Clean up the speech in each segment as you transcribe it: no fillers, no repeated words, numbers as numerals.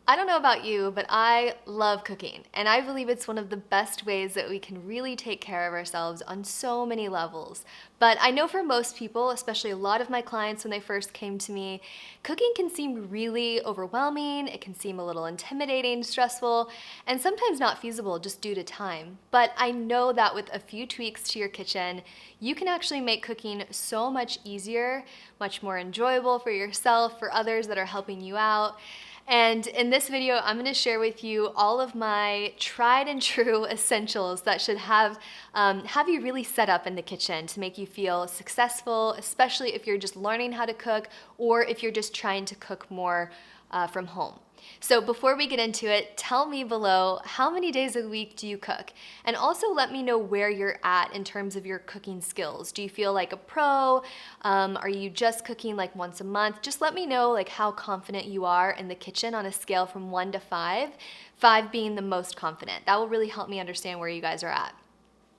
I don't know about you, but I love cooking, and I believe it's one of the best ways that we can really take care of ourselves on so many levels. But I know for most people, especially a lot of my clients when they first came to me, cooking can seem really overwhelming, it can seem a little intimidating, stressful, and sometimes not feasible just due to time. But I know that with a few tweaks to your kitchen, you can actually make cooking so much easier, much more enjoyable for yourself, for others that are helping you out. And in this video, I'm going to share with you all of my tried and true essentials that should have you really set up in the kitchen to make you feel successful, especially if you're just learning how to cook or if you're just trying to cook more from home. So before we get into it, tell me below, how many days a week do you cook? And also let me know where you're at in terms of your cooking skills. Do you feel like a pro? Are you just cooking like once a month? Just let me know like how confident you are in the kitchen on a scale from 1 to 5, 5 being the most confident. That will really help me understand where you guys are at.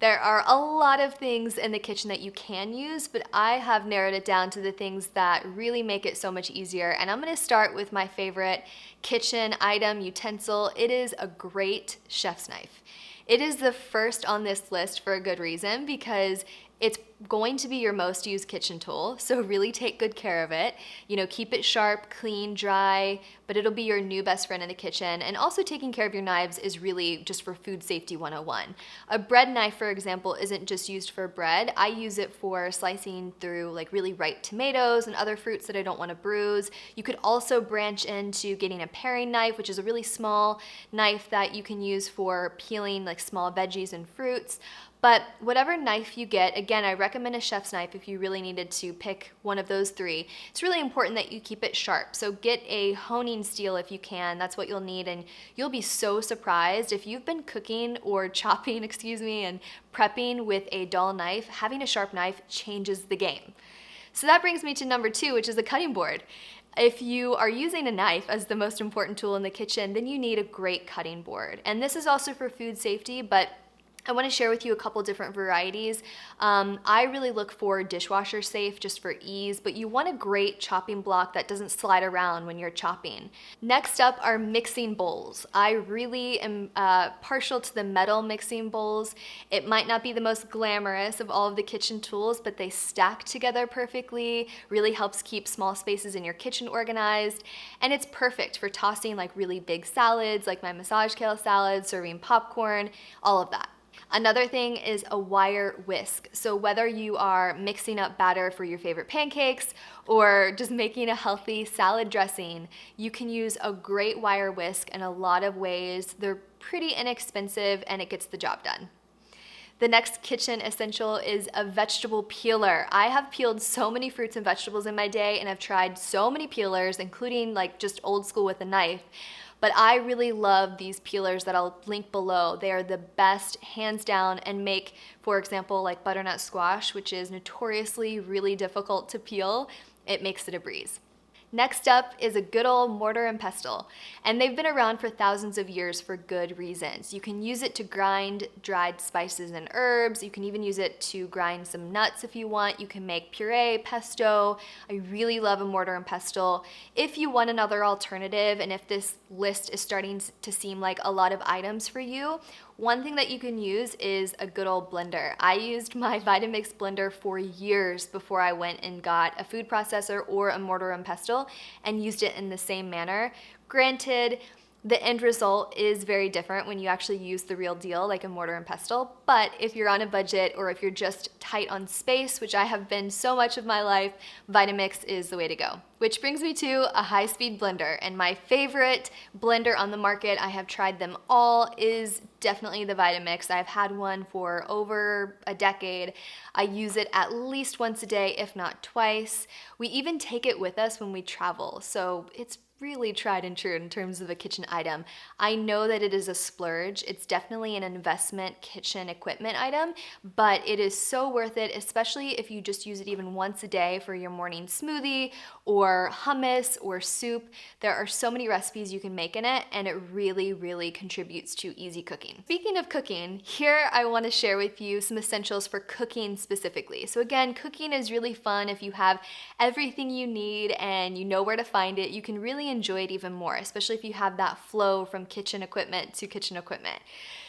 There are a lot of things in the kitchen that you can use, but I have narrowed it down to the things that really make it so much easier. And I'm gonna start with my favorite kitchen item, utensil. It is a great chef's knife. It is the first on this list for a good reason, because it's going to be your most used kitchen tool, so really take good care of it. You know, keep it sharp, clean, dry, but it'll be your new best friend in the kitchen. And also taking care of your knives is really just for food safety 101. A bread knife, for example, isn't just used for bread. I use it for slicing through like really ripe tomatoes and other fruits that I don't want to bruise. You could also branch into getting a paring knife, which is a really small knife that you can use for peeling like small veggies and fruits. But whatever knife you get, again, I recommend a chef's knife if you really needed to pick one of those three. It's really important that you keep it sharp. So get a honing steel if you can. That's what you'll need, and you'll be so surprised. If you've been cooking or chopping, and prepping with a dull knife, having a sharp knife changes the game. So that brings me to number 2, which is the cutting board. If you are using a knife as the most important tool in the kitchen, then you need a great cutting board. And this is also for food safety, but I want to share with you a couple different varieties. I really look for dishwasher safe just for ease, but you want a great chopping block that doesn't slide around when you're chopping. Next up are mixing bowls. I really am partial to the metal mixing bowls. It might not be the most glamorous of all of the kitchen tools, but they stack together perfectly, really helps keep small spaces in your kitchen organized, and it's perfect for tossing like really big salads, like my massage kale salad, serving popcorn, all of that. Another thing is a wire whisk. So whether you are mixing up batter for your favorite pancakes or just making a healthy salad dressing, you can use a great wire whisk in a lot of ways. They're pretty inexpensive and it gets the job done. The next kitchen essential is a vegetable peeler. I have peeled so many fruits and vegetables in my day, and I've tried so many peelers, including like just old school with a knife. But I really love these peelers that I'll link below. They are the best, hands down, and make, for example, like butternut squash, which is notoriously really difficult to peel. It makes it a breeze. Next up is a good old mortar and pestle, and they've been around for thousands of years for good reasons. You can use it to grind dried spices and herbs. You can even use it to grind some nuts if you want. You can make puree, pesto. I really love a mortar and pestle. If you want another alternative, and if this list is starting to seem like a lot of items for you, one thing that you can use is a good old blender. I used my Vitamix blender for years before I went and got a food processor or a mortar and pestle and used it in the same manner. Granted, the end result is very different when you actually use the real deal, like a mortar and pestle, but if you're on a budget or if you're just tight on space, which I have been so much of my life, Vitamix is the way to go. Which brings me to a high-speed blender, and my favorite blender on the market, I have tried them all, is definitely the Vitamix. I've had one for over a decade. I use it at least once a day, if not twice. We even take it with us when we travel, so it's really tried and true in terms of a kitchen item. I know that it is a splurge. It's definitely an investment kitchen equipment item, but it is so worth it, especially if you just use it even once a day for your morning smoothie or hummus or soup. There are so many recipes you can make in it, and it really, really contributes to easy cooking. Speaking of cooking, here I want to share with you some essentials for cooking specifically. So again, cooking is really fun if you have everything you need and you know where to find it. You can really enjoy it even more, especially if you have that flow from kitchen equipment to kitchen equipment.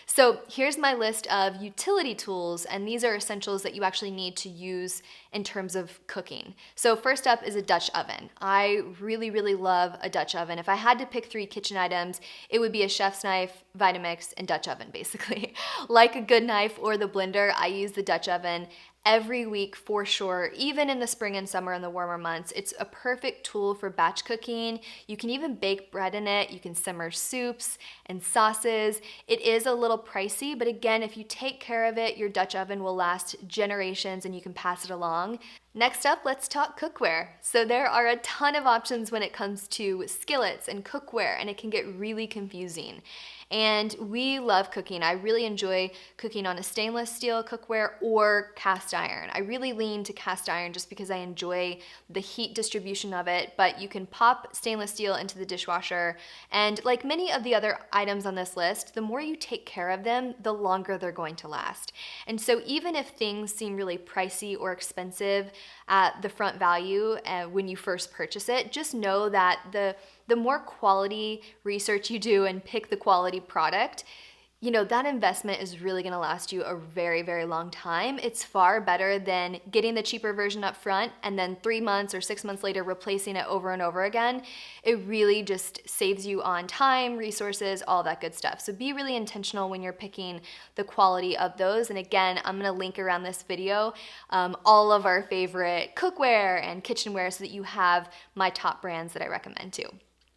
So here's my list of utility tools, and these are essentials that you actually need to use in terms of cooking. So first up is a Dutch oven. I really, really love a Dutch oven. If I had to pick 3 kitchen items, it would be a chef's knife, Vitamix, and Dutch oven, basically. Like a good knife or the blender, I use the Dutch oven every week for sure, even in the spring and summer in the warmer months. It's a perfect tool for batch cooking. You can even bake bread in it. You can simmer soups and sauces. It is a little pricey, but again, if you take care of it, your Dutch oven will last generations and you can pass it along. Next up, let's talk cookware. So there are a ton of options when it comes to skillets and cookware, and it can get really confusing. And we love cooking. I really enjoy cooking on a stainless steel cookware or cast iron. I really lean to cast iron just because I enjoy the heat distribution of it, but you can pop stainless steel into the dishwasher, and like many of the other items on this list, the more you take care of them, the longer they're going to last. And so even if things seem really pricey or expensive at the front value when you first purchase it, just know that the more quality research you do and pick the quality product, you know, that investment is really gonna last you a very, very long time. It's far better than getting the cheaper version up front and then 3 months or 6 months later replacing it over and over again. It really just saves you on time, resources, all that good stuff. So be really intentional when you're picking the quality of those. And again, I'm gonna link around this video all of our favorite cookware and kitchenware so that you have my top brands that I recommend too.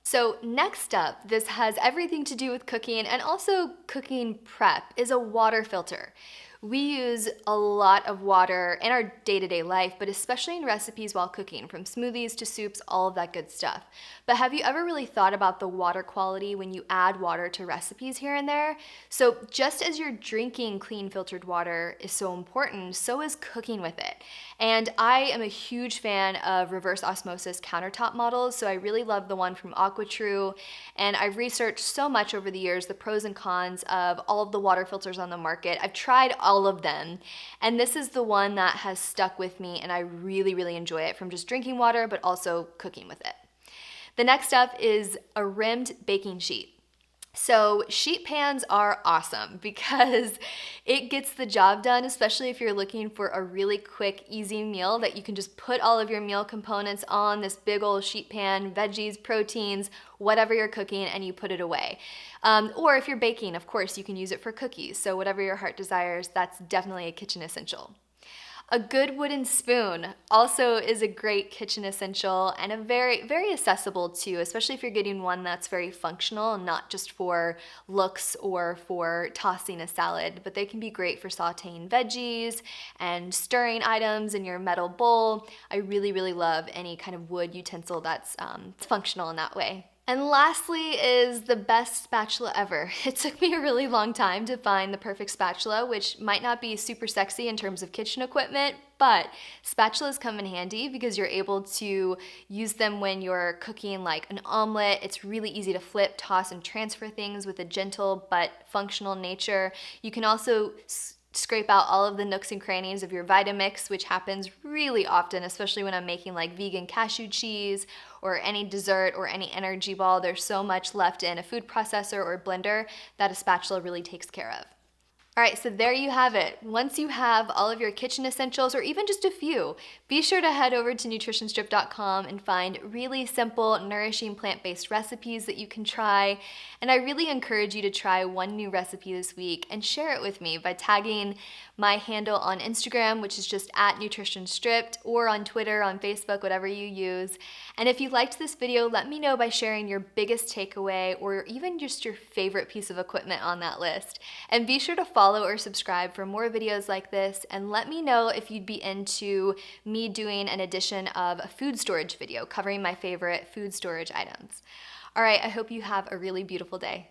So next up, this has everything to do with cooking and also cooking prep, is a water filter. We use a lot of water in our day-to-day life, but especially in recipes while cooking, from smoothies to soups, all of that good stuff. But have you ever really thought about the water quality when you add water to recipes here and there? So just as you're drinking clean filtered water is so important, so is cooking with it. And I am a huge fan of reverse osmosis countertop models, so I really love the one from AquaTrue, and I've researched so much over the years the pros and cons of all of the water filters on the market. I've tried all of them, and this is the one that has stuck with me, and I really, really enjoy it from just drinking water, but also cooking with it. The next up is a rimmed baking sheet. So sheet pans are awesome because it gets the job done, especially if you're looking for a really quick, easy meal that you can just put all of your meal components on this big old sheet pan, veggies, proteins, whatever you're cooking, and you put it away. Or if you're baking, of course, you can use it for cookies. So whatever your heart desires, that's definitely a kitchen essential. A good wooden spoon also is a great kitchen essential and a very, very accessible too, especially if you're getting one that's very functional and not just for looks or for tossing a salad, but they can be great for sauteing veggies and stirring items in your metal bowl. I really, really love any kind of wood utensil that's functional in that way. And lastly is the best spatula ever. It took me a really long time to find the perfect spatula, which might not be super sexy in terms of kitchen equipment, but spatulas come in handy because you're able to use them when you're cooking like an omelet. It's really easy to flip, toss, and transfer things with a gentle but functional nature. You can also scrape out all of the nooks and crannies of your Vitamix, which happens really often, especially when I'm making like vegan cashew cheese or any dessert or any energy ball. There's so much left in a food processor or blender that a spatula really takes care of. All right, so there you have it. Once you have all of your kitchen essentials, or even just a few, be sure to head over to nutritionstrip.com and find really simple, nourishing plant-based recipes that you can try. And I really encourage you to try one new recipe this week and share it with me by tagging my handle on Instagram, which is just @nutritionstripped, or on Twitter, on Facebook, whatever you use. And if you liked this video, let me know by sharing your biggest takeaway or even just your favorite piece of equipment on that list. And be sure to follow or subscribe for more videos like this, and let me know if you'd be into me doing an edition of a food storage video covering my favorite food storage items. All right, I hope you have a really beautiful day.